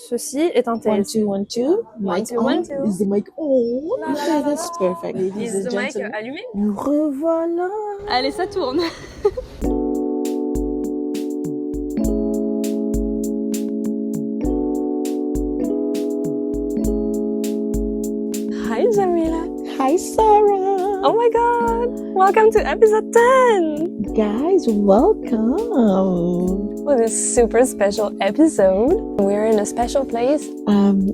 Ceci est un One, test. two, one, two. One, Mic two, on. one, two. Is the mic on? La, la, Okay, la, la, that's la. perfect. Ladies Is and the mic gentlemen, allumé? nous revoilà. Allez, ça tourne. Hi, Djamila. Hi, Sarah. Oh my god. Welcome to episode 10. Guys, welcome. For this super special episode, we're in a special place.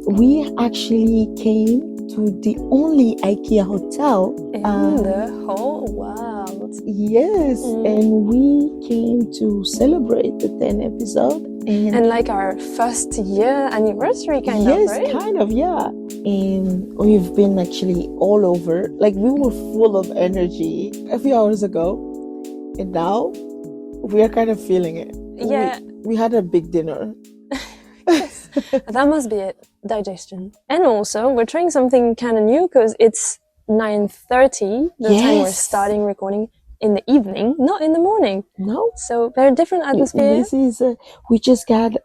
We actually came to the only IKEA hotel In the whole world. Yes, and we came to celebrate the 10th episode. And like our first year anniversary kind of, right? Yes, kind of, yeah. And we've been actually all over. Like, we were full of energy a few hours ago. And now, we are kind of feeling it. Yeah. We had a big dinner. Yes. That must be it. Digestion. And also, we're trying something kind of new because it's 9:30, the time we're starting recording in the evening, not in the morning. No. So, very different atmosphere. This is, we just got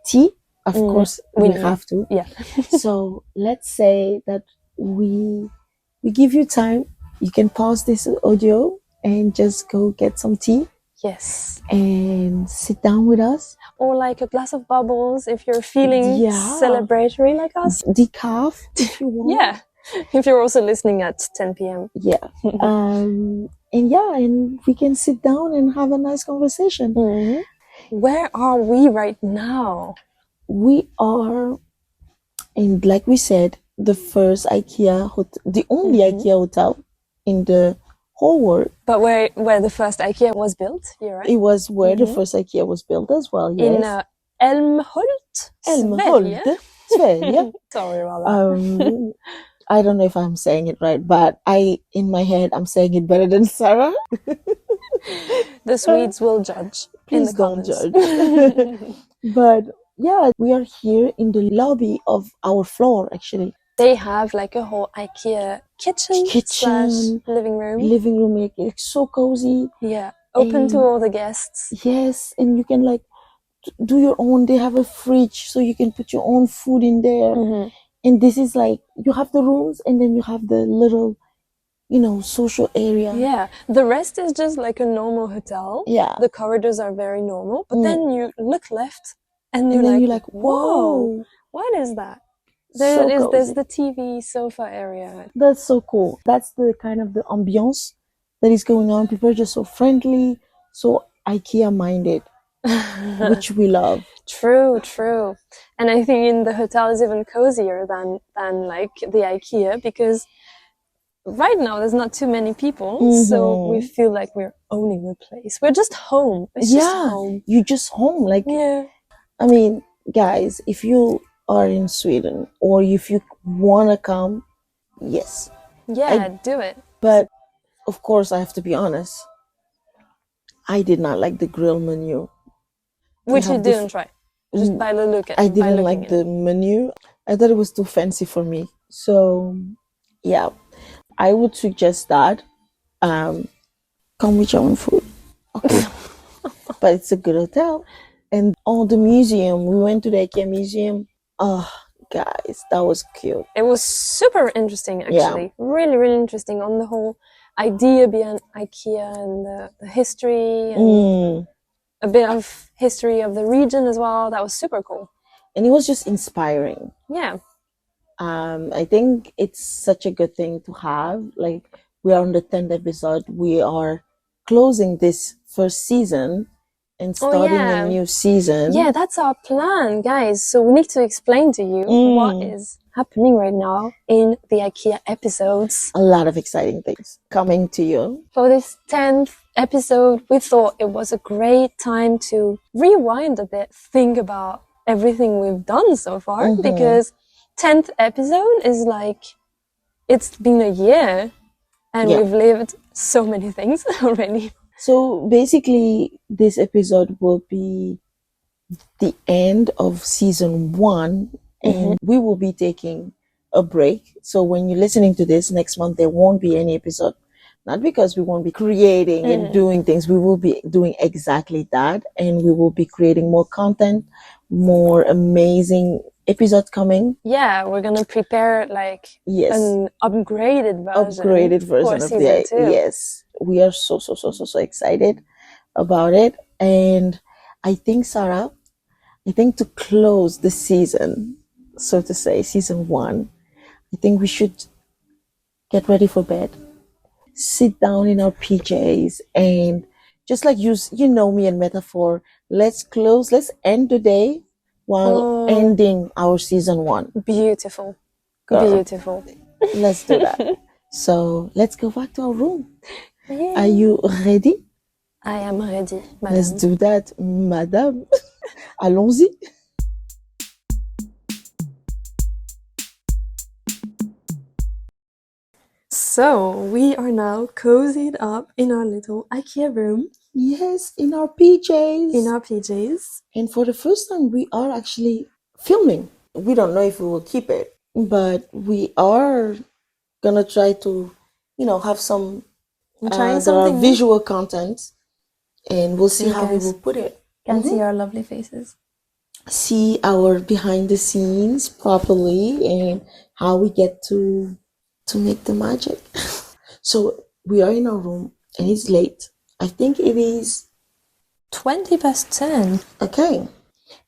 tea. Of course, we have to. Yeah. So, let's say that we give you time. You can pause this audio and just go get some tea. Yes. And sit down with us. Or like a glass of bubbles if you're feeling celebratory like us. Decaf if you want. Yeah. If you're also listening at 10 p.m. Yeah. And we can sit down and have a nice conversation. Mm-hmm. Where are we right now? We are in, like we said, the first IKEA hotel, the only IKEA hotel in the whole world. But where the first IKEA was built, you're right? It was where the first IKEA was built as well, yes. In Älmhult, Sverige. Sverige. Sorry about that. I don't know if I'm saying it right, but in my head, I'm saying it better than Sarah. The Swedes will judge. Please don't judge. But yeah, we are here in the lobby of our floor, actually. They have like a whole IKEA kitchen / living room. Living room, it's so cozy. Yeah, open to all the guests. Yes, and you can like do your own. They have a fridge, so you can put your own food in there. Mm-hmm. And this is like, you have the rooms and then you have the little, social area. Yeah, the rest is just like a normal hotel. Yeah. The corridors are very normal, but then you look left and you're like, whoa, what is that? There's the TV sofa area. That's so cool. That's the kind of the ambiance that is going on. People are just so friendly, so IKEA minded, which we love. True. And I think in the hotel is even cozier than like the IKEA, because right now there's not too many people, so we feel like we're owning the place. We're just home. It's just home. You're just home. Like, I mean, guys, if you are in Sweden or if you want to come, yes. Yeah, do it. But of course, I have to be honest. I did not like the grill menu. Which you didn't try. Just by the look at it. I didn't like the menu. I thought it was too fancy for me. So, yeah. I would suggest that. Come with your own food. Okay. But it's a good hotel. And the museum. We went to the IKEA Museum. Oh, guys, that was cute. It was super interesting, actually. Yeah. Really, really interesting on the whole idea behind IKEA and the history and a bit of history of the region as well. That was super cool. And it was just inspiring. Yeah. I think it's such a good thing to have. Like, we are on the 10th episode. We are closing this first season and starting a new season. Yeah, that's our plan, guys. So we need to explain to you what is happening right now in the IKEA episodes. A lot of exciting things coming to you. For this 10th episode, we thought it was a great time to rewind a bit, think about everything we've done so far, because 10th episode is like, it's been a year and we've lived so many things already. So basically, this episode will be the end of season 1, and we will be taking a break. So when you're listening to this next month, there won't be any episode. Not because we won't be creating and doing things. We will be doing exactly that, and we will be creating more content, more amazing episode coming. Yeah, we're gonna prepare like Yes. an upgraded version of season the 2. yes. We are so excited about it. And I think, Sarah, to close the season, so to say, season 1, I think we should get ready for bed, sit down in our PJs, and just like use, me and metaphor, let's end the day while ending our season 1. Beautiful. Girl, Beautiful. let's do that. So let's go back to our room. Yay. Are you ready? I am ready, madame. Let's do that, madame. Allons-y. So we are now cozied up in our little IKEA room. Yes, in our PJs. In our PJs. And for the first time, we are actually filming. We don't know if we will keep it, but we are gonna try to, have some visual content, and we'll see how we will put it. Can see our lovely faces. See our behind the scenes properly and how we get to make the magic. So we are in our room and it's late. I think it is 10:20. Okay.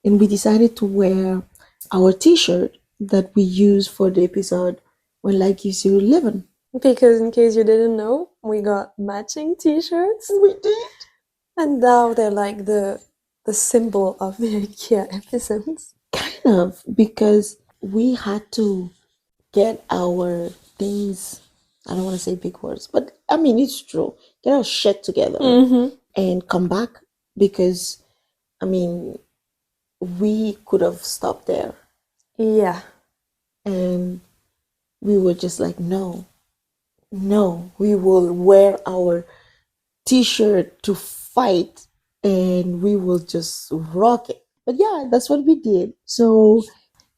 And we decided to wear our t-shirt that we use for the episode When Life Gives You Living. Because in case you didn't know, we got matching t-shirts. We did. And now they're like the symbol of the IKEA episodes. Kind of, because we had to get our things, I don't want to say big words, but I mean, it's true. Get our shit together and come back, because, I mean, we could have stopped there. Yeah. And we were just like, no, we will wear our t-shirt to fight and we will just rock it. But yeah, that's what we did. So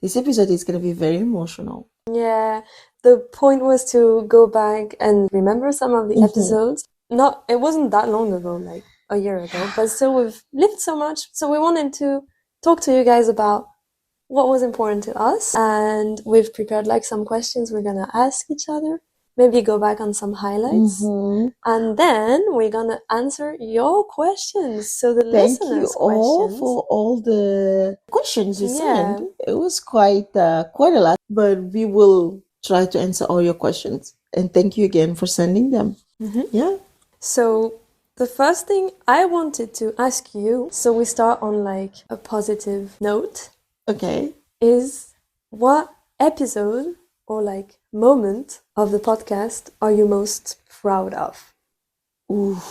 this episode is going to be very emotional. Yeah, the point was to go back and remember some of the episodes. It wasn't that long ago, like a year ago, but still we've lived so much. So we wanted to talk to you guys about what was important to us. And we've prepared like some questions we're gonna ask each other. Maybe go back on some highlights. And then we're gonna answer your questions. So the listeners' questions. Thank you all for all the questions you sent. It was quite a lot, but we will try to answer all your questions. And thank you again for sending them. Yeah. So the first thing I wanted to ask you, so we start on like a positive note. Okay. Is what episode or like moment of the podcast are you most proud of? Ooh.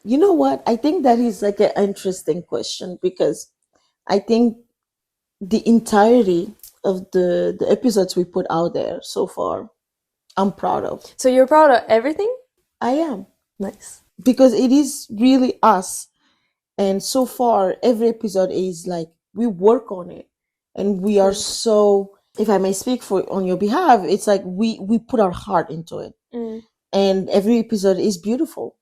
You know what? I think that is like an interesting question, because I think the entirety of the episodes we put out there so far, I'm proud of. So you're proud of everything? I am. Nice. Because it is really us. And so far, every episode is like, we work on it. And we are so, if I may speak on your behalf, it's like we put our heart into it. And every episode is beautiful.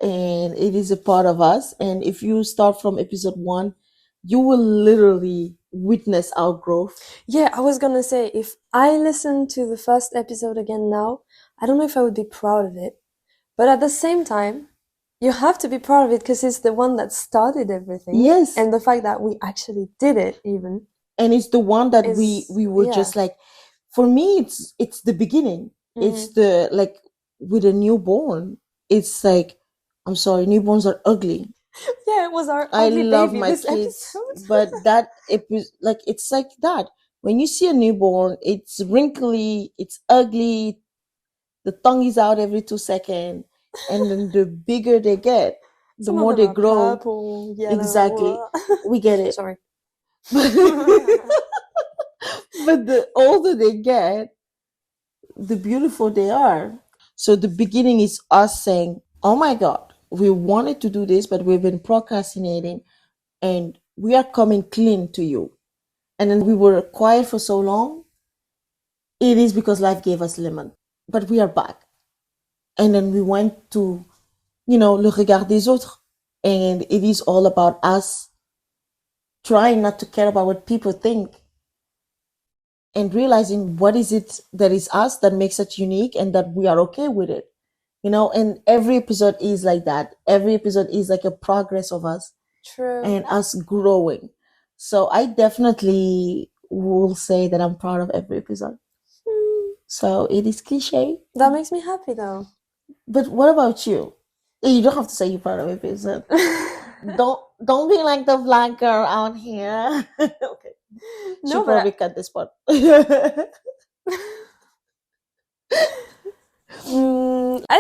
And it is a part of us. And if you start from episode 1, you will literally witness our growth. Yeah, I was gonna say, if I listen to the first episode again now, I don't know if I would be proud of it. But at the same time, you have to be proud of it because it's the one that started everything. Yes. And the fact that we actually did it even. And it's the one that we were just like, for me, it's the beginning. It's the, like, with a newborn, it's like, I'm sorry, newborns are ugly. Yeah, it was our ugly baby. I love my kids, but that it's like that. When you see a newborn, it's wrinkly, it's ugly, the tongue is out every 2 seconds, and then the bigger they get, the more they grow. Purple, yellow. Exactly, we get it. Sorry. But the older they get, the beautiful they are. So the beginning is us saying, oh my God, we wanted to do this, but we've been procrastinating, and we are coming clean to you. And then we were quiet for so long. It is because life gave us lemon, but we are back. And then we went to, le regard des autres. And it is all about us trying not to care about what people think and realizing what is it that is us that makes it unique and that we are okay with it. And every episode is like that. Every episode is like a progress of us True. and us growing. So I definitely will say that I'm proud of every episode. So it is cliche. That makes me happy though. But what about you? You don't have to say you're proud of every episode. Don't be like the vlog girl out here. Okay. No, She'll but probably cut this part. I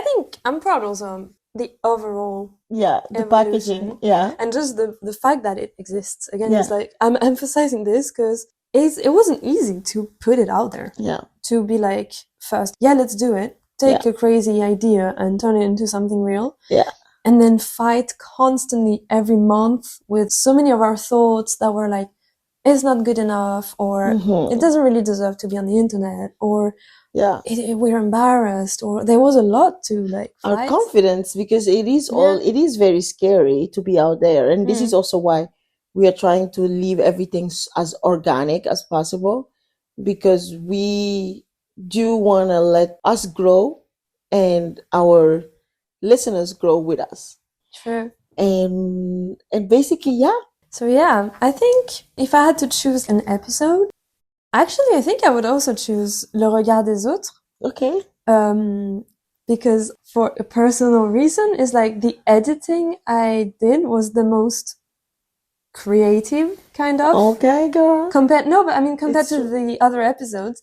think I'm proud also of the overall Yeah, the evolution. packaging. Yeah. And just the fact that it exists. Again, Yeah. it's like I'm emphasizing this because it wasn't easy to put it out there. Yeah. To be like, first, yeah, let's do it. Take a crazy idea and turn it into something real. Yeah. And then fight constantly every month with so many of our thoughts that were like, it's not good enough, or it doesn't really deserve to be on the internet, or we're embarrassed, or there was a lot to like fight. Our confidence, because it is very scary to be out there. And this is also why we are trying to leave everything as organic as possible, because we do want to let us grow and our listeners grow with us. True. And basically, yeah. So yeah, I think if I had to choose an episode, actually I think I would also choose Le Regard des Autres. Okay. Because for a personal reason, it's like the editing I did was the most creative, kind of. Okay, girl. Compared to the other episodes,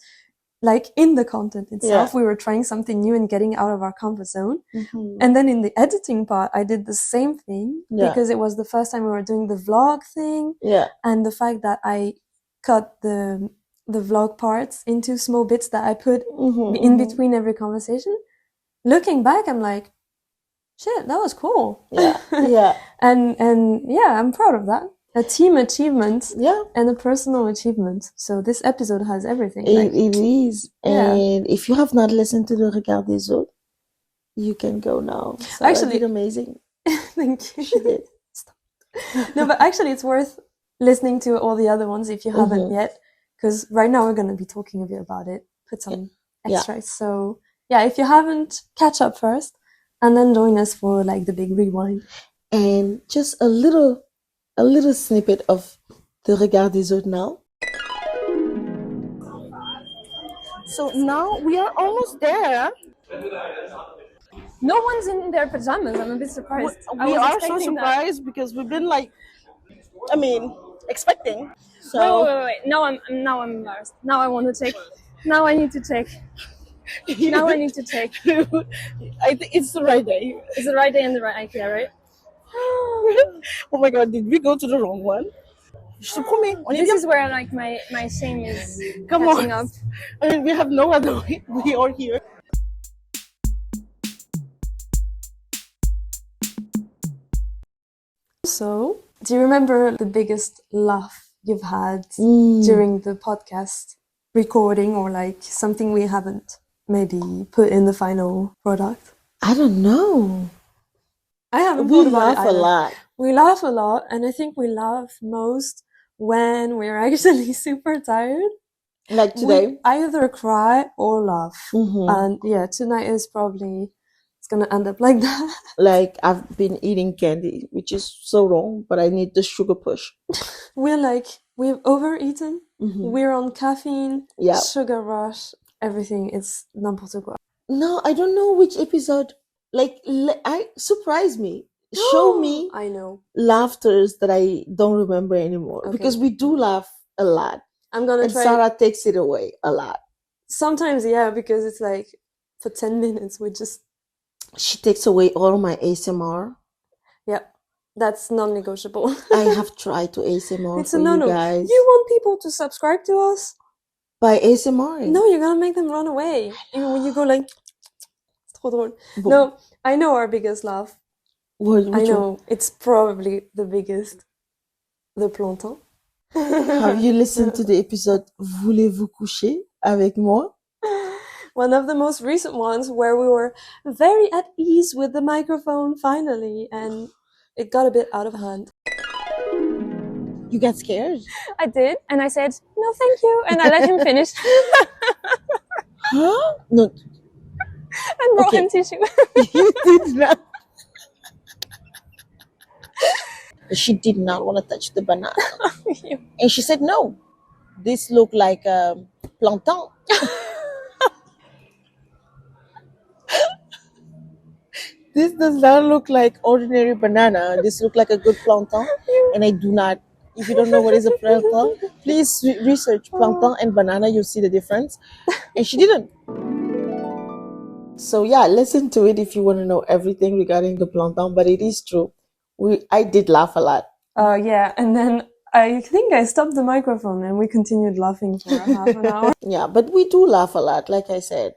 like in the content itself, we were trying something new and getting out of our comfort zone. And then in the editing part, I did the same thing because it was the first time we were doing the vlog thing. Yeah. And the fact that I cut the vlog parts into small bits that I put in between every conversation. Looking back, I'm like, shit, that was cool. Yeah. Yeah. and yeah, I'm proud of that. A team achievement and a personal achievement. So this episode has everything. It is. And if you have not listened to Le Regard des Autres, you can go now. So actually, I did amazing. Thank you. She did. No, but actually it's worth listening to all the other ones if you haven't yet. Because right now we're going to be talking a bit about it. Put some extras. So yeah, if you haven't, catch up first. And then join us for like the big rewind. And just a little snippet of the Regard des Autres now. So now we are almost there. No one's in their pajamas. I'm a bit surprised. We are so surprised because we've been expecting. So wait. Now I'm embarrassed. Now I want to take. Now I need to take. Now I need to take. I think it's the right day. It's the right day and the right IKEA, right? Oh my god, did we go to the wrong one? This is where like my shame is catching up. I mean, we have no other way. We are here. So, do you remember the biggest laugh you've had during the podcast recording, or like something we haven't maybe put in the final product? I don't know. I haven't We thought about it laugh a either. lot. We laugh a lot, and I think we laugh most when we're actually super tired. Like today? We either cry or laugh. And yeah, tonight is probably, it's gonna end up like that. Like, I've been eating candy, which is so wrong, but I need the sugar push. We've overeaten. We're on caffeine, sugar rush, everything. It's n'importe quoi. No, I don't know which episode. Like, surprise me. Show me I know laughters that I don't remember anymore, because we do laugh a lot. I'm gonna and try. Sarah takes it away a lot. Sometimes, because it's like for 10 minutes we just. She takes away all my ASMR. Yep, that's non-negotiable. I have tried to ASMR it's for a no-no. you guys. You want people to subscribe to us? By ASMR? No, you're gonna make them run away. Even when you go like, it's trop drôle. No, I know our biggest laugh. I know, it's probably the biggest. The plantain. Have you listened to the episode Voulez-vous coucher avec moi? One of the most recent ones where we were very at ease with the microphone finally, and it got a bit out of hand. You got scared? I did, and I said, no, thank you, and I let him finish Huh? No, and brought Okay. him tissue. you did not. She did not want to touch the banana. And she said, no, this looked like plantain. This does not look like ordinary banana. This look like a good plantain. And I do not, if you don't know what is a plantain, please research plantain and banana. You'll see the difference. And she didn't. So yeah, listen to it if you want to know everything regarding the plantain. But it is true. I did laugh a lot. Yeah, and then I think I stopped the microphone and we continued laughing for half an hour. Yeah, but we do laugh a lot, like I said.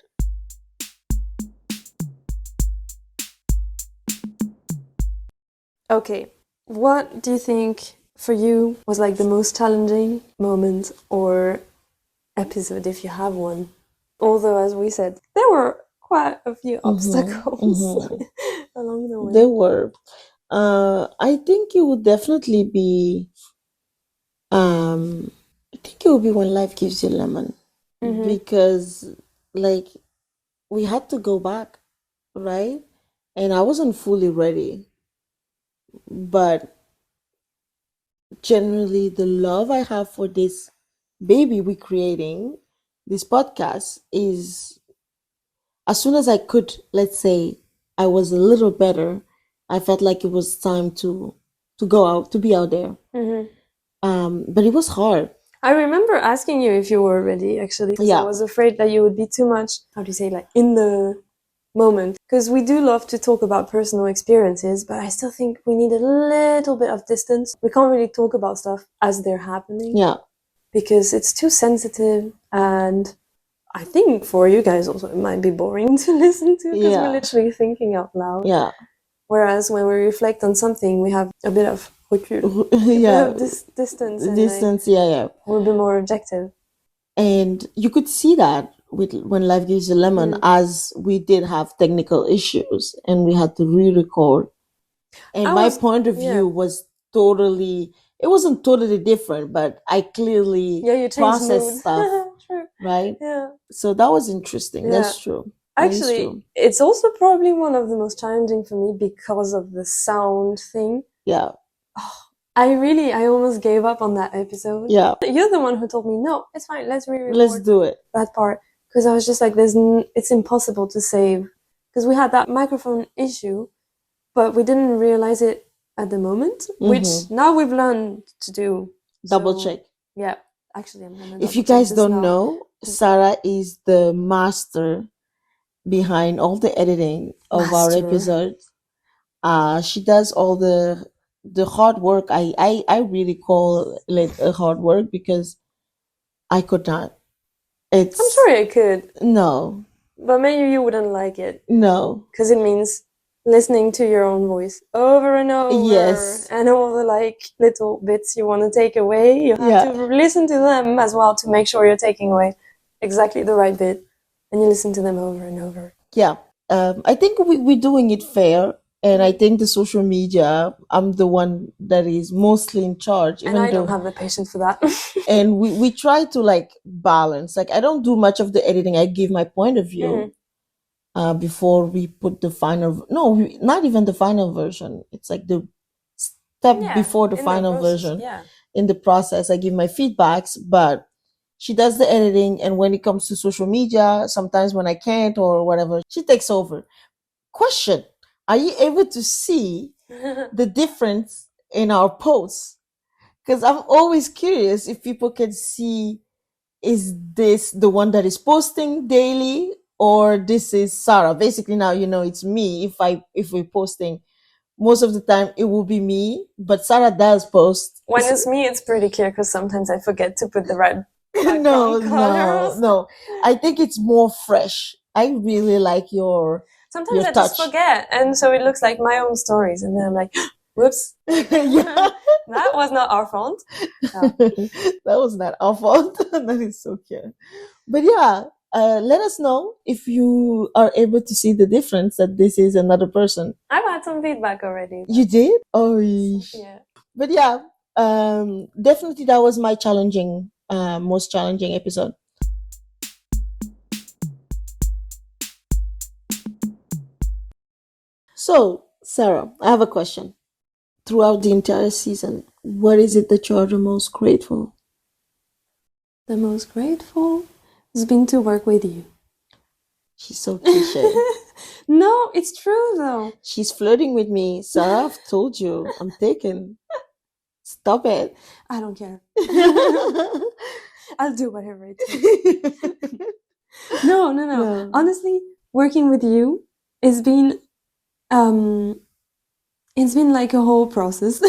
Okay, what do you think for you was like the most challenging moment or episode, if you have one? Although, as we said, there were quite a few obstacles along the way. There were. I think it would definitely be. I think it would be when life gives you lemon, because like we had to go back, right? And I wasn't fully ready, but generally the love I have for this baby we're creating, this podcast, is as soon as I could, let's say, I was a little better, I felt like it was time to go out, to be out there. But it was hard. I remember asking you if you were ready, actually, because I was afraid that you would be too much, how do you say, like in the moment. Because we do love to talk about personal experiences, but I still think we need a little bit of distance. We can't really talk about stuff as they're happening. Yeah. Because it's too sensitive, and I think for you guys also it might be boring to listen to because we're literally thinking out loud. Yeah. Whereas when we reflect on something, we have a bit of recul, distance. Distance, We'll be more objective. And you could see that with when life gives you lemon, as we did have technical issues and we had to re-record. And my point of view was totally. It wasn't totally different, but I clearly processed stuff, right? Yeah. So that was interesting. Yeah. That's true. Actually, it's also probably one of the most challenging for me because of the sound thing. Yeah. I almost gave up on that episode. Yeah. You're the one who told me, no, it's fine, let's re-record. Let's do it. That part. Because I was just like, it's impossible to save. Because we had that microphone issue, but we didn't realize it at the moment, which now we've learned to do. Double check. Yeah. Actually, I'm going to If you guys don't know, Sarah is the master behind all the editing of our episodes. She does all the hard work. I really call it a hard work because I could not. I'm sure I could. No. But maybe you wouldn't like it. No. Because it means listening to your own voice over and over. Yes. And all the little bits you want to take away, you have to listen to them as well to make sure you're taking away exactly the right bit. And you listen to them over and over. Yeah. I think we're doing it fair. And I think the social media, I'm the one that is mostly in charge. And I don't have the patience for that. And we try to balance. I don't do much of the editing. I give my point of view before we put the final. No, not even the final version. It's the step before the final version. Yeah. In the process, I give my feedbacks, but she does the editing. And when it comes to social media, sometimes when I can't or whatever, she takes over. Question. Are you able to see the difference in our posts? Because I'm always curious if people can see, is this the one that is posting daily or this is Sarah? Basically now, it's me. If we're posting, most of the time it will be me, but Sarah does post. When it's me, it's pretty clear because sometimes I forget to put the right No. I think it's more fresh. I really like your... Sometimes I just forget, and so it looks like my own stories, and then I'm like, whoops. That was not our fault. No. That was not our fault. That is so cute. But yeah, let us know if you are able to see the difference that this is another person. I've had some feedback already. You did? Oh, yeah. But yeah, Definitely that was my most challenging episode. So, Sarah, I have a question. Throughout the entire season, what is it that you are the most grateful? The most grateful has been to work with you. She's so cliche. No, it's true though. She's flirting with me. Sarah, I've told you, I'm taken. Stop it. I don't care. I'll do whatever it takes. No. Honestly, working with you has been it's been like a whole process.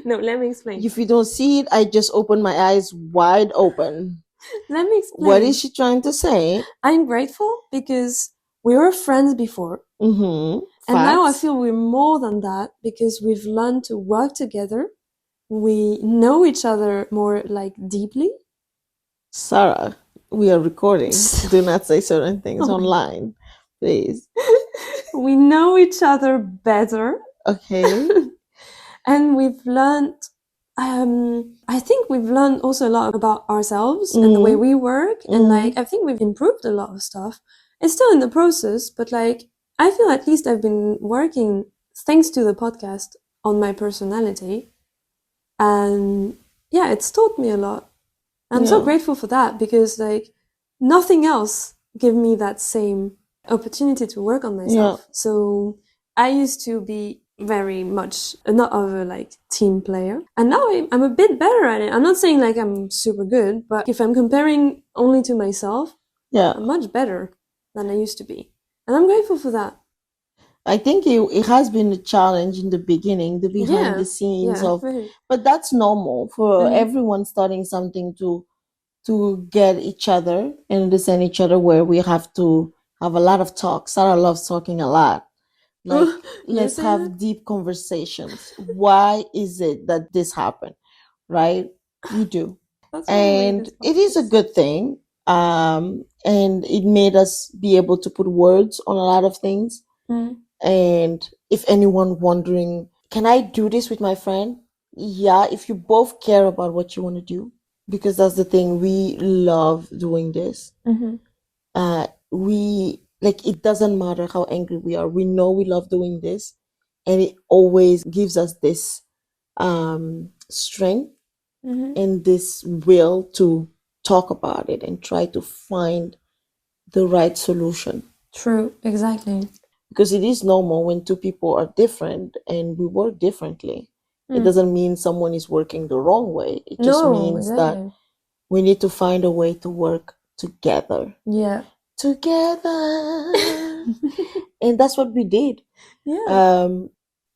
No, let me explain. If you don't see it, I just opened my eyes wide open. Let me explain. What is she trying to say? I'm grateful because we were friends before. Mm-hmm. And now I feel we're more than that because we've learned to work together. We know each other more like deeply. Sarah, we are recording. Do not say certain things online, please. We know each other better. Okay. And we've learned, I think we've learned also a lot about ourselves and the way we work. And like, I think we've improved a lot of stuff. It's still in the process, but like, I feel at least I've been working, thanks to the podcast, on my personality. And yeah, it's taught me a lot. I'm so grateful for that because like nothing else gave me that same opportunity to work on myself. Yeah. So I used to be very much not of a like team player, and now I'm a bit better at it. I'm not saying like I'm super good, but if I'm comparing only to myself, I'm much better than I used to be, and I'm grateful for that. I think it has been a challenge in the beginning, the behind the scenes but that's normal for everyone starting something to get each other and understand each other, where we have to have a lot of talk. Sarah loves talking a lot. Like, let's have deep conversations. Why is it that this happened? Right? You do. And it is a good thing. And it made us be able to put words on a lot of things. And if anyone wondering, can I do this with my friend? Yeah, if you both care about what you want to do, because that's the thing. We love doing this. We like, it doesn't matter how angry we are. We know we love doing this, and it always gives us this strength and this will to talk about it and try to find the right solution. True, exactly. Because it is normal when two people are different and we work differently. It doesn't mean someone is working the wrong way. It just means that we need to find a way to work together. Yeah. Together. And that's what we did. Yeah.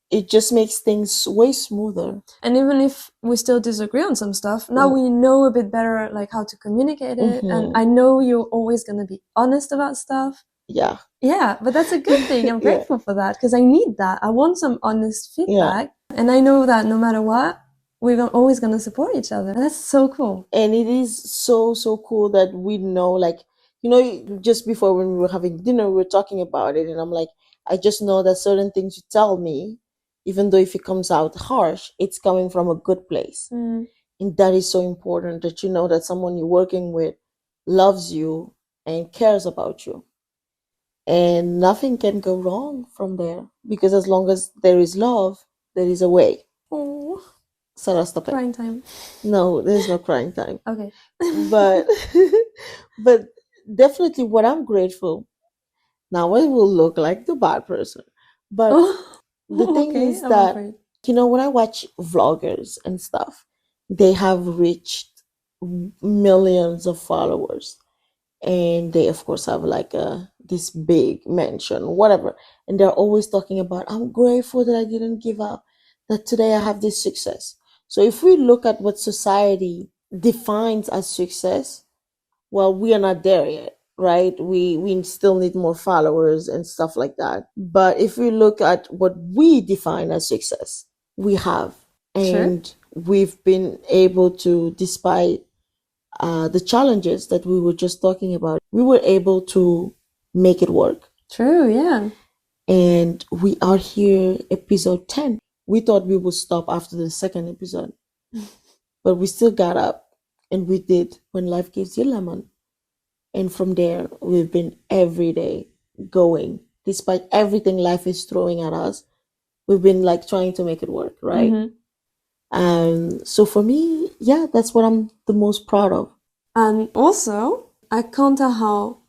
It just makes things way smoother. And even if we still disagree on some stuff, now we know a bit better like how to communicate it. And I know you're always going to be honest about stuff. Yeah. Yeah, but that's a good thing. I'm grateful for that because I need that. I want some honest feedback. And I know that no matter what, we're always going to support each other. And that's so cool. And it is so, so cool that we know, like, you know, just before when we were having dinner, we were talking about it. And I'm like, I just know that certain things you tell me, even though if it comes out harsh, it's coming from a good place. And that is so important, that you know that someone you're working with loves you and cares about you. And nothing can go wrong from there, because as long as there is love, there is a way. Oh, Sarah, stop it. Crying time. No, there's no crying time. Okay. but definitely what I'm grateful. Now I will look like the bad person. But the thing is that, you know, when I watch vloggers and stuff, they have reached millions of followers. And they, of course, have like this big mansion, whatever. And they're always talking about, I'm grateful that I didn't give up, that today I have this success. So if we look at what society defines as success, well, we are not there yet, right? We still need more followers and stuff like that. But if we look at what we define as success, we have. And we've been able to, despite the challenges that we were just talking about, we were able to make it work. True, yeah. And we are here, episode 10. We thought we would stop after the second episode, but we still got up and we did When Life Gives You Lemon. And from there, we've been every day going, despite everything life is throwing at us. We've been like trying to make it work, right? Mhm. And so for me, yeah, that's what I'm the most proud of. And also, I can't tell how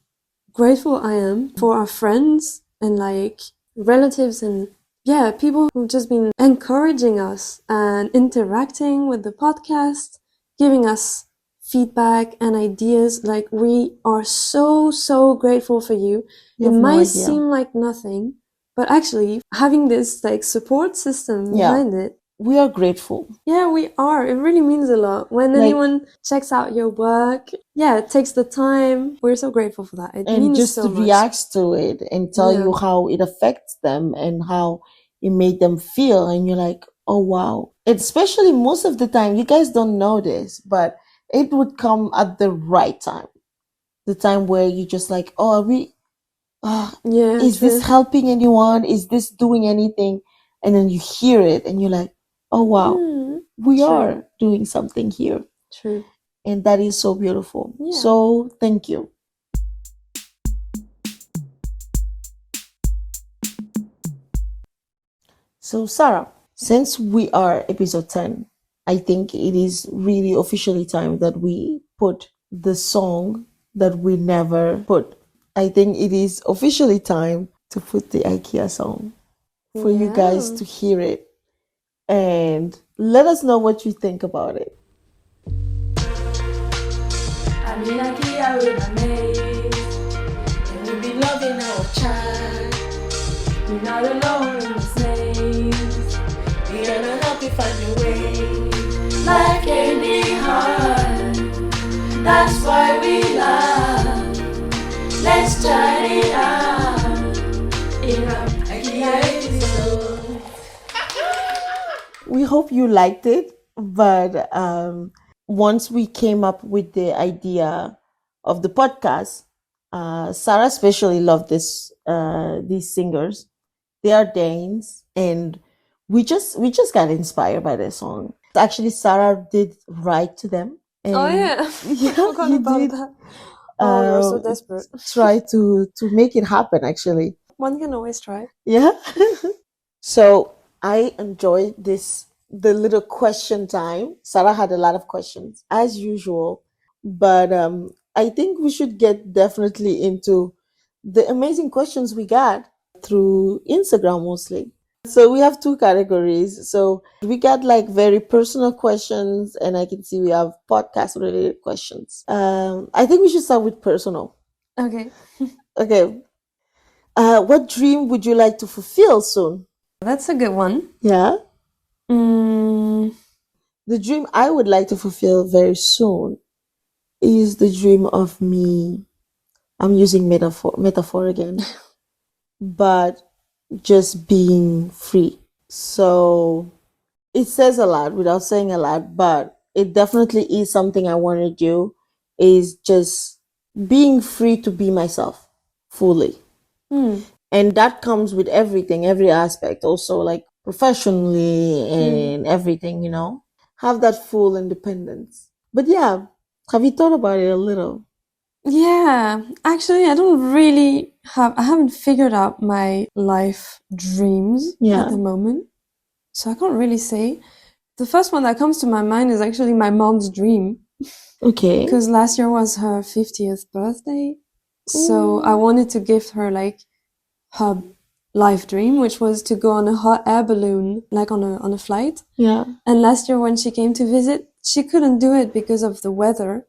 grateful I am for our friends and like relatives and yeah, people who've just been encouraging us and interacting with the podcast, giving us feedback and ideas. Like we are so grateful for you. You It have no might idea. seem like nothing, but actually having this like support system Yeah. behind it, We are grateful. yeah, we are. It really means a lot. When Like- anyone checks out your work, yeah, it takes the time. We're so grateful for that. It And means just so much. reacts to it and tell Yeah. you how it affects them and how it made them feel. And you're like, oh, wow. Especially most of the time, you guys don't know this, but it would come at the right time. The time where you just like, oh, are we, Yeah, is true. this helping anyone? Is this doing anything? And then you hear it and you're like, oh, wow, we True. are doing something here. True. And that is so beautiful. Yeah. So thank you. So Sarah, since we are episode 10, I think it is really officially time that we put the song that we never put. I think it is officially time to put the IKEA song for you guys Yeah. to hear it and let us know what you think about it. I'm in IKEA with my mates, And we'll be loving our child. we're not alone in this maze. We're gonna help you find your way. Life can be hard, that's why we love. Let's try it out in our IKEA Episodes. We hope you liked it, but once we came up with the idea of the podcast, Sarah especially loved these singers. They are Danes, and we just got inspired by their song. Actually, Sarah did write to them. And Oh yeah, yeah, I forgot you about did. that. Oh, you're so desperate. Try to make it happen. Actually, One can always try. yeah. So I enjoyed the little question time. Sarah had a lot of questions as usual, but I think we should get definitely into the amazing questions we got through Instagram mostly. So we have two categories. So we got like very personal questions, and I can see we have podcast related questions. I think we should start with personal. Okay. Okay. What dream would you like to fulfill soon? That's a good one. Yeah. Mm, The dream I would like to fulfill very soon is the dream of me. I'm using metaphor again, but just being free. So it says a lot without saying a lot, but it definitely is something I want to do, is just being free to be myself fully. And that comes with everything, every aspect, also like professionally and everything, have that full independence. But yeah, have you thought about it a little? yeah, actually, I haven't figured out my life dreams Yeah. at the moment. So I can't really say. The first one that comes to my mind is actually my mom's dream. Okay. Because last year was her 50th birthday. So I wanted to gift her like her life dream, which was to go on a hot air balloon, like on a flight. Yeah. And last year when she came to visit, she couldn't do it because of the weather.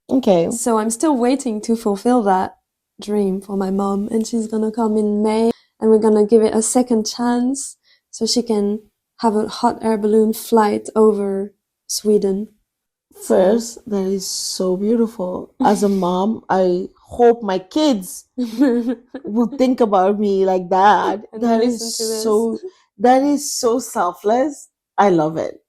Okay. So I'm still waiting to fulfill that dream for my mom. And she's gonna come in May and we're gonna give it a second chance so she can have a hot air balloon flight over Sweden. First, that is so beautiful. As a mom, I hope my kids will think about me like that. And That listen is to this. that is so selfless. I love it.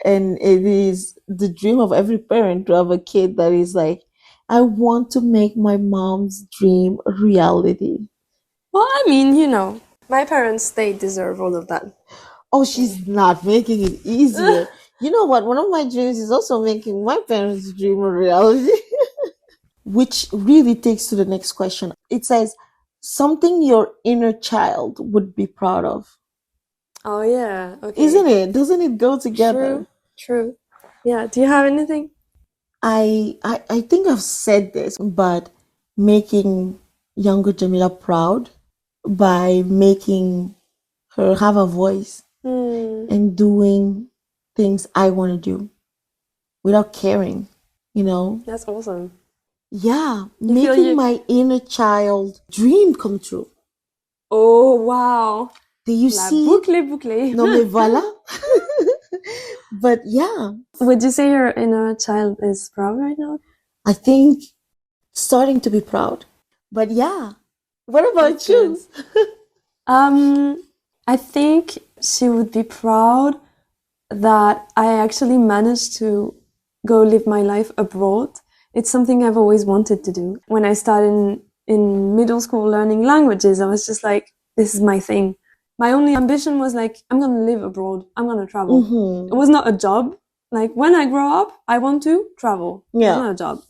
And it is the dream of every parent to have a kid that is like, I want to make my mom's dream a reality. Well, I mean, my parents, they deserve all of that. Oh, she's not making it easier. You know what? One of my dreams is also making my parents' dream a reality. Which really takes to the next question. It says, something your inner child would be proud of. Oh yeah, okay. Isn't it? Doesn't it go together? True. Yeah, do you have anything? I think I've said this, but making younger Jamila proud by making her have a voice and doing things I want to do without caring, you know? That's awesome. Yeah, You feel making my inner child dream come true. Oh, wow. Do you La see? boucle. Non, mais voilà. But yeah, Would you say your inner child is proud right now? I think starting to be proud. But yeah, what about That's you? I think she would be proud that I actually managed to go live my life abroad. It's something I've always wanted to do. When I started in middle school learning languages, I was just like, this is my thing. My only ambition was like, I'm going to live abroad. I'm going to travel. Mm-hmm. It was not a job. Like when I grow up, I want to travel. Yeah. It's not a job.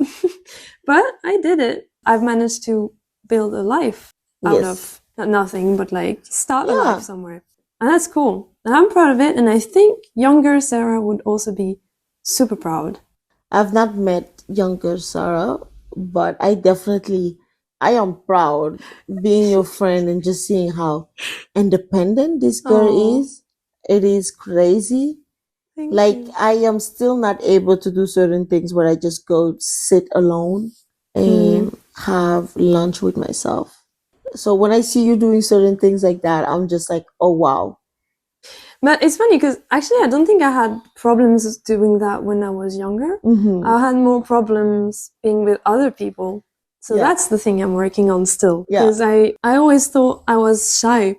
But I did it. I've managed to build a life out of nothing, but like start a life somewhere. And that's cool. And I'm proud of it. And I think younger Sarah would also be super proud. I've not met younger Sarah, but I am proud being your friend and just seeing how independent this girl is. It is crazy. Thank you. I am still not able to do certain things where I just go sit alone and have lunch with myself. So when I see you doing certain things like that, I'm just like, oh wow. But it's funny because actually I don't think I had problems doing that when I was younger. Mm-hmm. I had more problems being with other people. So that's the thing I'm working on still. Because I always thought I was shy.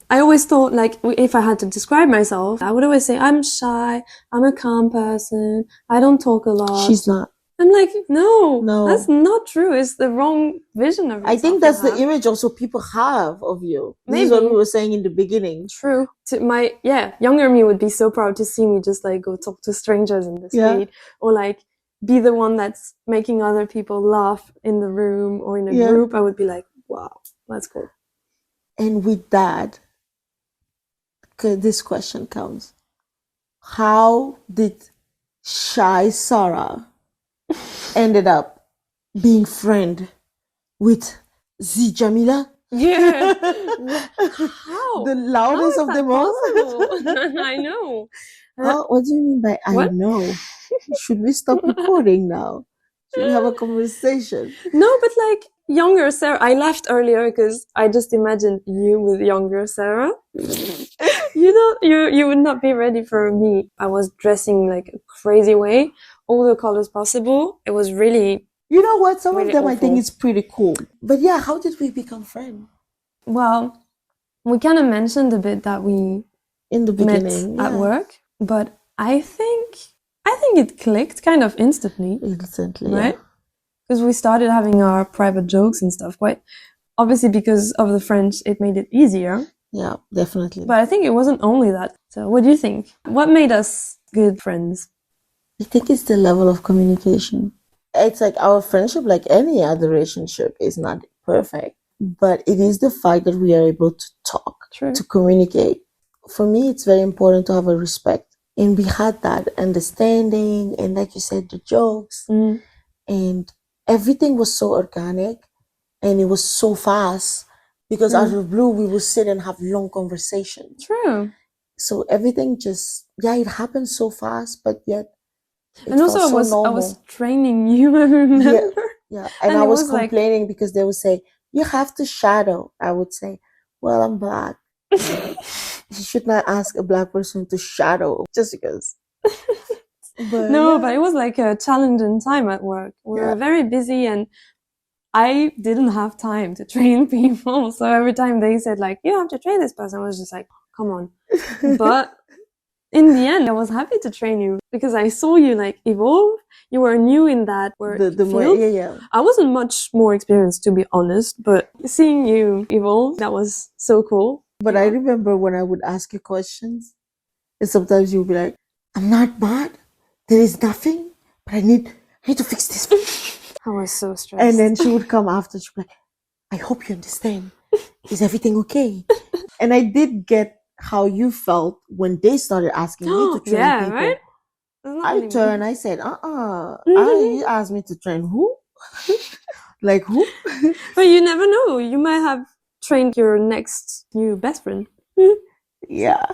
I always thought like if I had to describe myself, I would always say I'm shy, I'm a calm person, I don't talk a lot. She's not. I'm like, no, that's not true. It's the wrong vision of yourself. I think that's the image also people have of you. This is what we were saying in the beginning. True. Younger me would be so proud to see me just like go talk to strangers in the street or like be the one that's making other people laugh in the room or in a group. I would be like, wow, that's cool. And with that, this question comes. How did shy Sarah ended up being friend with Djamila? Yeah. How? The loudest of them all? I know. What do you mean by I know? Should we stop recording now? Should we have a conversation? No, but like younger Sarah, I laughed earlier because I just imagined you with younger Sarah. You would not be ready for me. I was dressing like a crazy way, all the colors possible. It was really, you know what? Some really of them awful. I think it's pretty cool. But yeah, how did we become friends? Well, we kind of mentioned a bit that we in the beginning met at work, but I think it clicked kind of instantly, right? Because we started having our private jokes and stuff. Quite obviously because of the French, it made it easier. Yeah, definitely. But I think it wasn't only that. So what do you think? What made us good friends? I think it's the level of communication. It's like our friendship, like any other relationship, is not perfect. But it is the fact that we are able to talk, to communicate. For me, it's very important to have a respect. And we had that understanding and like you said, the jokes. And everything was so organic and it was so fast. Because out of the blue, we would sit and have long conversations. True. So everything just, it happened so fast, but yet and also I was training you, I remember. Yeah. And I was complaining because they would say, you have to shadow. I would say, well, I'm black. You should not ask a black person to shadow just because. But it was like a challenging time at work. We were very busy and I didn't have time to train people. So every time they said like, you have to train this person, I was just like, come on. But in the end, I was happy to train you because I saw you like evolve. You were new in that field. I wasn't much more experienced, to be honest, but seeing you evolve, that was so cool. But I remember when I would ask you questions, and sometimes you'll be like, I'm not mad. There is nothing, but I need to fix this. I was so stressed. And then she would come after. She'd be like, I hope you understand. Is everything okay? And I did get how you felt when they started asking me to train people. Right? I turned, I said, you asked me to train who? Like who? But you never know. You might have trained your next new best friend. Yeah,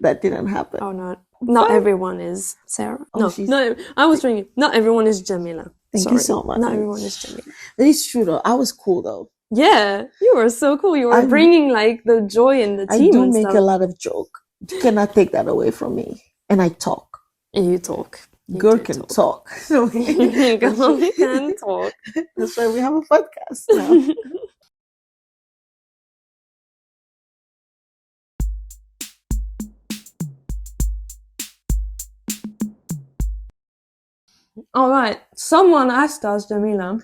that didn't happen. Oh, no. Not everyone is Sarah. Oh, no, I was training. Not everyone is Djamila. Thank you so much. Not everyone is Djamila. That is true though. I was cool though. Yeah, you were so cool. You were bringing like the joy in the team. I do and make stuff. a lot of joke. You cannot take that away from me. And I talk. You talk. Girl can talk. Girl can talk. That's why we have a podcast now. All right. Someone asked us, Djamila,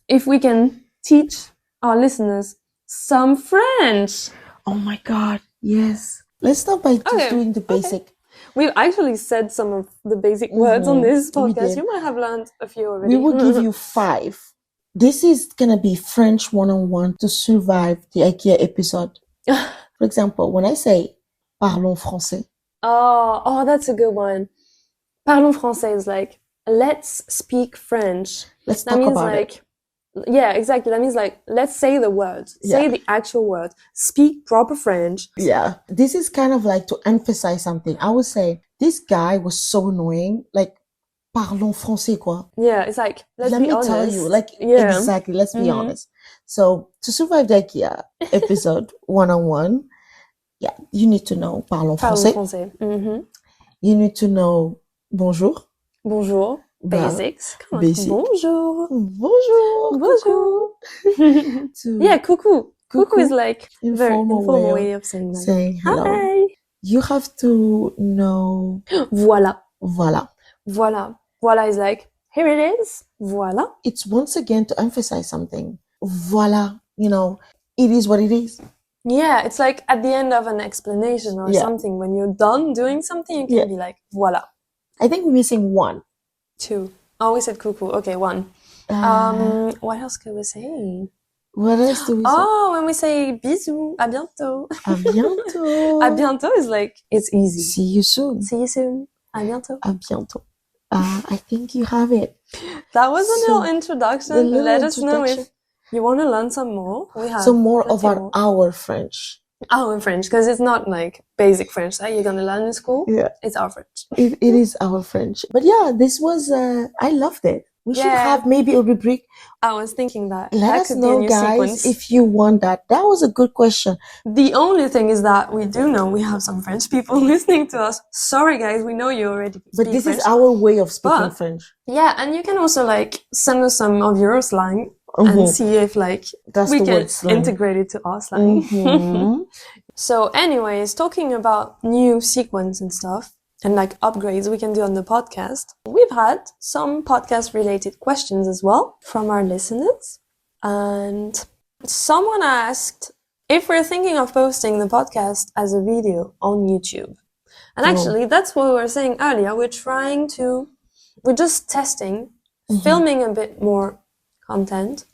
if we can teach our listeners some French. Oh my God, yes. Let's start by just doing the basic. Okay. We've actually said some of the basic words on this podcast. You might have learned a few already. We will give you 5. This is going to be French 101 to survive the IKEA episode. For example, when I say parlons français. Oh, that's a good one. Parlons français is like, let's speak French. Let's talk about it. Yeah, exactly. That means like, let's say the words. Say the actual words. Speak proper French. Yeah. This is kind of like to emphasize something. I would say, this guy was so annoying. Like, parlons français, quoi. Yeah, it's like, let me tell you. Like, exactly, let's be honest. So, to survive the IKEA episode 101, you need to know parlons français. You need to know bonjour. Bonjour. Basics. Come on. Basic. Bonjour. Bonjour. Yeah, coucou. Coucou is like very informal way of saying hello. Hi. You have to know voilà. Voilà. Voilà. Voilà is like, here it is. Voilà. It's once again to emphasize something. Voilà. You know, it is what it is. Yeah, it's like at the end of an explanation or something. When you're done doing something, you can be like, voilà. I think we're missing 1. 2. Oh, we said coucou. Okay, 1. What else could we say? What else do we say? Oh, when we say bisous, à bientôt. À bientôt. À bientôt is like, it's easy. See you soon. See you soon. À bientôt. À bientôt. I think you have it. That was a little introduction. Let us know if you want to learn some more. We have some more of our French. Our French, because it's not like basic French that you're going to learn in school. Yeah. It's our French. It is our French. But yeah, this was, I loved it. We should have maybe a rubric. I was thinking that. Let us know, guys, sequence. if you want that. That was a good question. The only thing is that we do know we have some French people listening to us. Sorry, guys, we know you already speak But this French. is our way of speaking French. Yeah, and you can also like send us some of your slang and see if like we can integrate it to our slang. So anyways, talking about new sequence and stuff and like upgrades we can do on the podcast, we've had some podcast related questions as well from our listeners. And someone asked if we're thinking of posting the podcast as a video on YouTube. And actually, that's what we were saying earlier. We're just testing, filming a bit more content.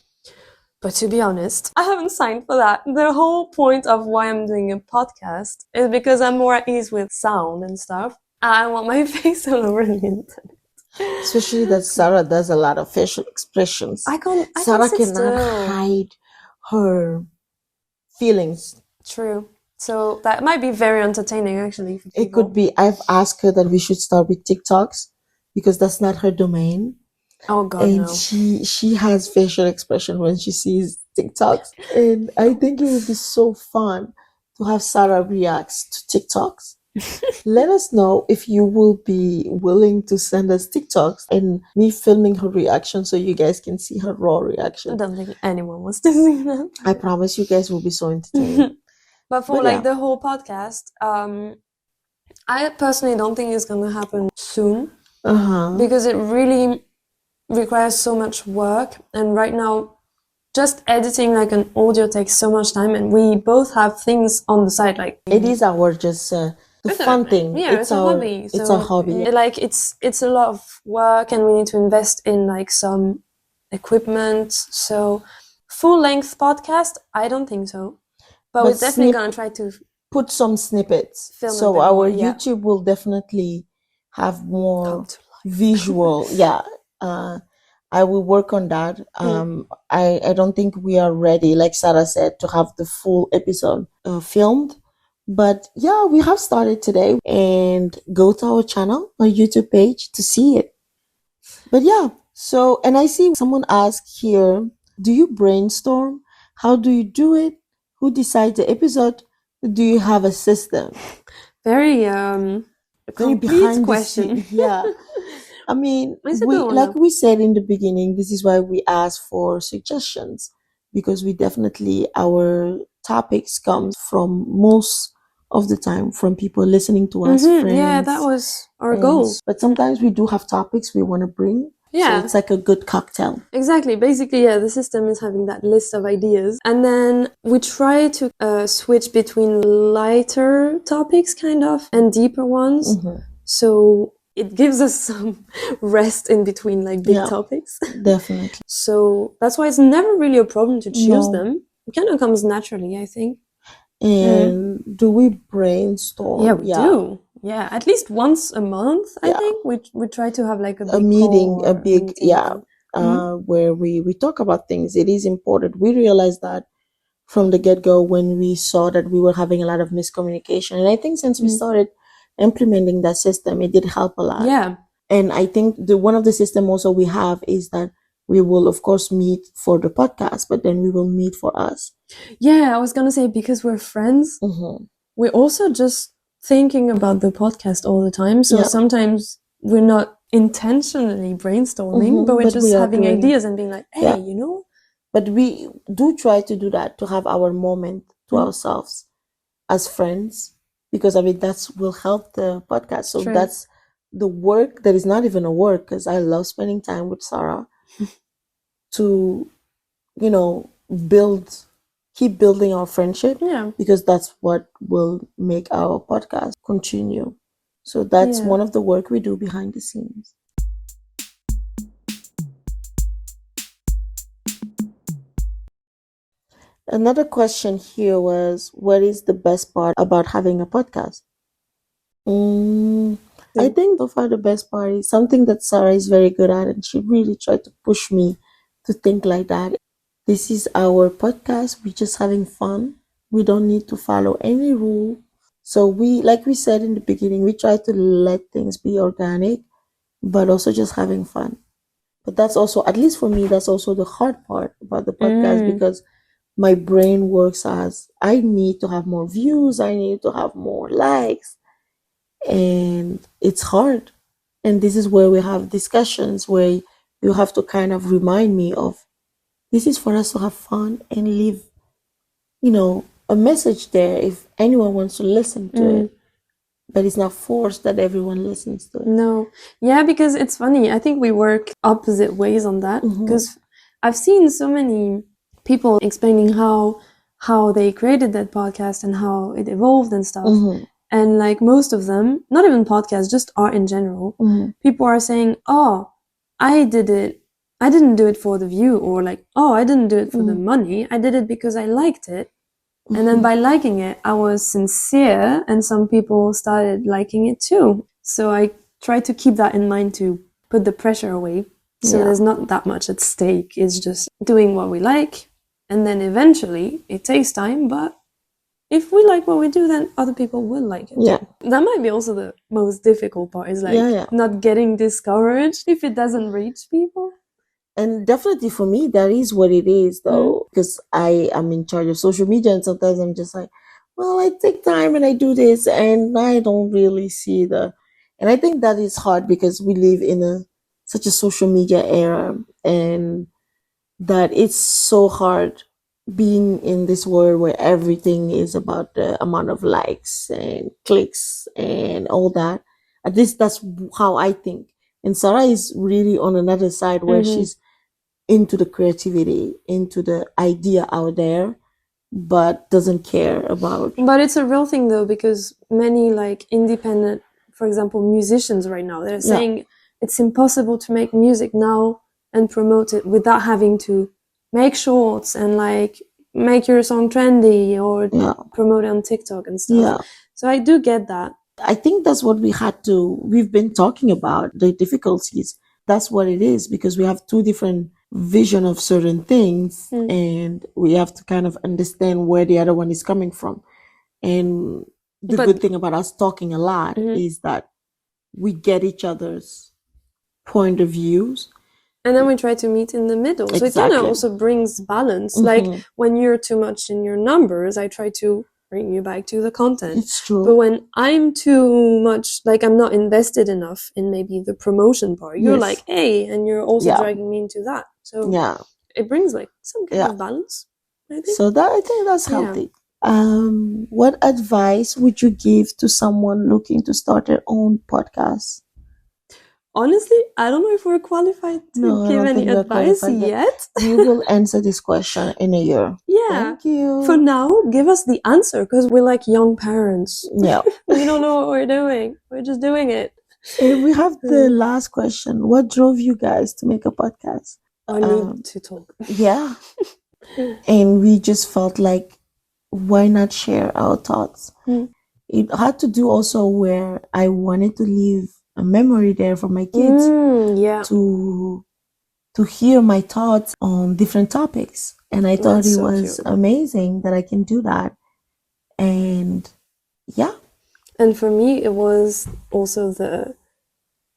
But to be honest, I haven't signed for that. The whole point of why I'm doing a podcast is because I'm more at ease with sound and stuff. I want my face all over the internet. Especially that Sarah does a lot of facial expressions. Sarah cannot hide her feelings. True. So that might be very entertaining, actually. For people. It could be. I've asked her that we should start with TikToks because that's not her domain. Oh God, and no. she has facial expression when she sees TikToks, and I think it would be so fun to have Sarah reacts to TikToks. Let us know if you will be willing to send us TikToks and me filming her reaction so you guys can see her raw reaction. I don't think anyone wants to see that. I promise you guys will be so entertaining. But for the whole podcast, I personally don't think it's gonna happen soon because it really requires so much work, and right now just editing like an audio takes so much time, and we both have things on the side, like It is our just the fun thing. yeah, it's a hobby. It's a hobby. Like it's a lot of work, and we need to invest in like some equipment. So full-length podcast, I don't think so. But we're definitely gonna try to put some snippets. film So a bit our more, yeah. YouTube will definitely have more visual. Yeah. I will work on that. I don't think we are ready, like Sarah said, to have the full episode filmed. But yeah, we have started today, and go to our channel, our YouTube page, to see it. But yeah, so, and I see someone asked here, do you brainstorm? How do you do it? Who decides the episode? Do you have a system? Very complete question. Yeah. I mean, like we said in the beginning, this is why we ask for suggestions, because we definitely, our topics come from most of the time from people listening to us, friends. Yeah, that was our goal. But sometimes we do have topics we want to bring. Yeah. So it's like a good cocktail. Exactly. Basically, yeah, the system is having that list of ideas. And then we try to switch between lighter topics, kind of, and deeper ones. So it gives us some rest in between, like, big topics. Definitely. So that's why it's never really a problem to choose them. It kind of comes naturally, I think. And do we brainstorm? Yeah, we do. Yeah, at least once a month, I think. We try to have like a meeting, where we talk about things. It is important. We realized that from the get-go when we saw that we were having a lot of miscommunication. And I think since we started implementing that system, it did help a lot. Yeah. And I think one of the system also we have is that we will, of course, meet for the podcast, but then we will meet for us. Yeah, I was going to say, because we're friends, we're also just thinking about the podcast all the time. So sometimes we're not intentionally brainstorming, but we're just having ideas and being like, hey, you know? But we do try to do that, to have our moment to ourselves as friends, because I mean, will help the podcast. So that's the work that is not even a work, because I love spending time with Sarah to, you know, keep building our friendship, because that's what will make our podcast continue. So that's one of the work we do behind the scenes. Another question here was, what is the best part about having a podcast? I think so far the best part is something that Sarah is very good at, and she really tried to push me to think like that. This is our podcast. We're just having fun. We don't need to follow any rule. So like we said in the beginning, we try to let things be organic, but also just having fun. But that's also, at least for me, that's also the hard part about the podcast, because my brain works as, I need to have more views. I need to have more likes. And it's hard. And this is where we have discussions where you have to kind of remind me of, this is for us to have fun and leave, you know, a message there if anyone wants to listen to it. But it's not forced that everyone listens to it. No. Yeah, because it's funny. I think we work opposite ways on that. Because I've seen so many people explaining how they created that podcast and how it evolved and stuff. And like most of them, not even podcasts, just art in general, people are saying, oh, I didn't do it for the view, or like, oh, I didn't do it for the money. I did it because I liked it. And then by liking it, I was sincere, and some people started liking it too. So I try to keep that in mind to put the pressure away. So there's not that much at stake. It's just doing what we like. And then eventually, it takes time, but if we like what we do, then other people will like it. Yeah. That might be also the most difficult part, is like not getting discouraged if it doesn't reach people. And definitely for me, that is what it is, though, because I am in charge of social media, and sometimes I'm just like, well, I take time and I do this, and I don't really see and I think that is hard, because we live in such a social media era, and that it's so hard being in this world where everything is about the amount of likes and clicks and all that. At least that's how I think. And Sarah is really on another side, where she's into the creativity, into the idea out there, but doesn't care about. But it's a real thing though, because many like independent, for example, musicians right now, they're saying it's impossible to make music now and promote it without having to make shorts and like make your song trendy or promote it on TikTok and stuff. Yeah. So I do get that. I think that's what we've been talking about, the difficulties. That's what it is, because we have two different vision of certain things, and we have to kind of understand where the other one is coming from. And the good thing about us talking a lot is that we get each other's point of views. And then we try to meet in the middle. So it kind of also brings balance. Like when you're too much in your numbers, I try to bring you back to the content. It's true. But when I'm too much, like I'm not invested enough in maybe the promotion part, you're like, hey, and you're also dragging me into that. So it brings like some kind of balance, I think. So I think that's healthy. What advice would you give to someone looking to start their own podcast? Honestly, I don't know if we're qualified to give any advice yet. You will answer this question in a year. Yeah. Thank you. For now, give us the answer, because we're like young parents. Yeah. We don't know what we're doing. We're just doing it. And we have the last question. What drove you guys to make a podcast? I need to talk. Yeah. And we just felt like, why not share our thoughts? It had to do also where I wanted to leave a memory there for my kids to hear my thoughts on different topics. And I thought it was amazing that I can do that. And and for me, it was also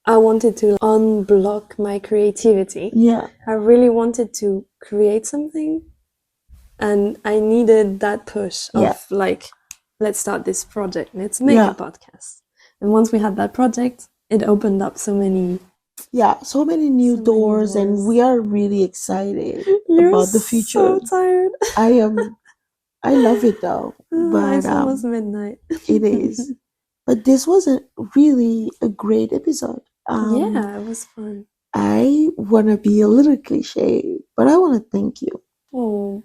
I wanted to unblock my creativity. I really wanted to create something, and I needed that push of like, let's start this project, let's make a podcast. And once we had that project, it opened up so many new doors, and we are really excited about the future. So tired. I love it though. But it's almost midnight. It is. But this was really a great episode. It was fun. I want to be a little cliche, but I want to thank you. Oh.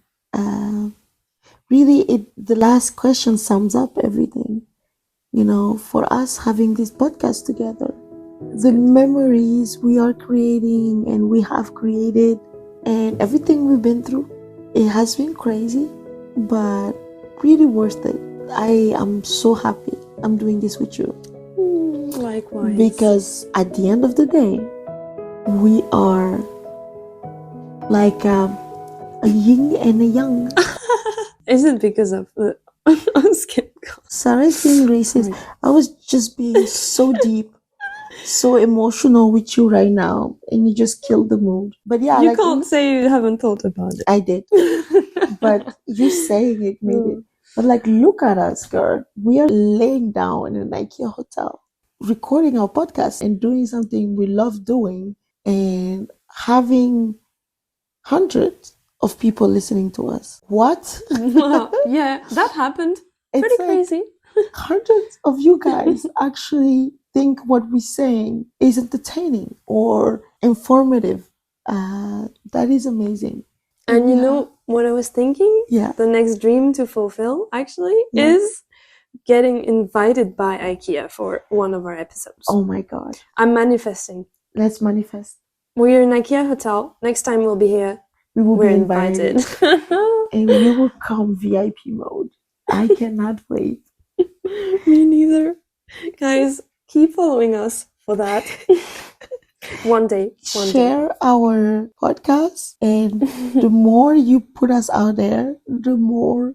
Really, the last question sums up everything. You know, for us having this podcast together, the memories we are creating and we have created, and everything we've been through, it has been crazy, but really worth it. I am so happy I'm doing this with you. Likewise. Because at the end of the day, we are like a yin and a yang. Is it because of the skin color? Sarah's being racist. I was just being so deep, so emotional with you right now, and you just killed the mood. But yeah, you can't say you haven't thought about it. I did, but you saying it made it. But like, look at us, girl. We are laying down in an IKEA hotel, recording our podcast and doing something we love doing, and having hundreds of people listening to us. What? Yeah, that happened. Pretty crazy. Hundreds of you guys actually think what we're saying is entertaining or informative. That is amazing. And you know what I was thinking? Yeah. The next dream to fulfill actually is getting invited by IKEA for one of our episodes. Oh my God. I'm manifesting. Let's manifest. We're in IKEA Hotel. Next time we'll be here. We're invited. And we will come VIP mode. I cannot wait. Me neither. Guys, keep following us for that. One day. Share our podcast, and the more you put us out there, the more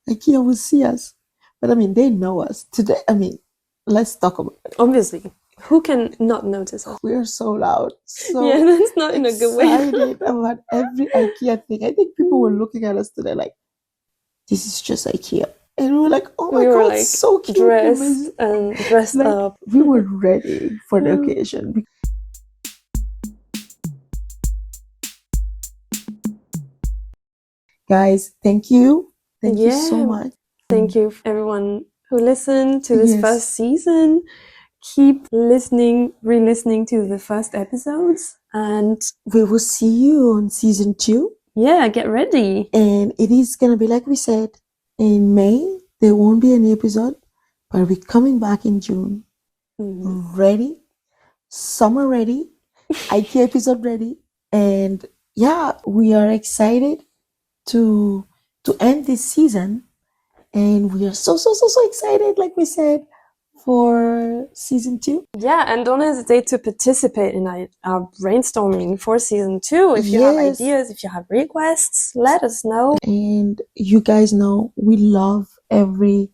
IKEA will see us. But I mean, they know us today. I mean, let's talk about it. Obviously. Who can not notice us? We are so loud. So that's not in a good way. Excited about every IKEA thing. I think people were looking at us today like, this is just IKEA. And we were like, oh my God, like, so cute. Dressed up. We were ready for the occasion. Guys, thank you. Thank you so much. Thank you everyone who listened to this first season. Keep listening, re-listening to the first episodes. And we will see you on season 2. yeah, get ready. And it is going to be like we said, in May, there won't be any episode, but we're coming back in June. Ready, summer ready, IKEA episode ready. And yeah, we are excited to end this season. And we are so excited, like we said, for season 2. Yeah, and don't hesitate to participate in our brainstorming for season 2. If you have ideas, if you have requests, let us know. And you guys know we love every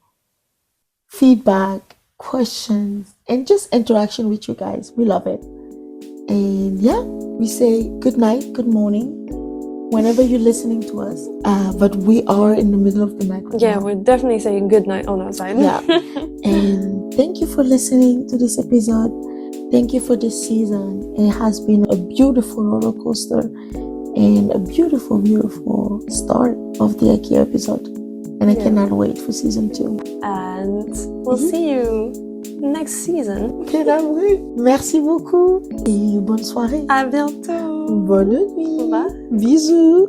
feedback, questions, and just interaction with you guys. We love it. And yeah, we say good night, good morning, whenever you're listening to us. But we are in the middle of the night right now. We're definitely saying good night on our side. Yeah. And thank you for listening to this episode. Thank you for this season. It has been a beautiful roller coaster and a beautiful start of the IKEA episode. And I cannot wait for season 2. And we'll see you next season. Merci beaucoup et bonne soirée. À bientôt. Bonne nuit. Bye. Bisous.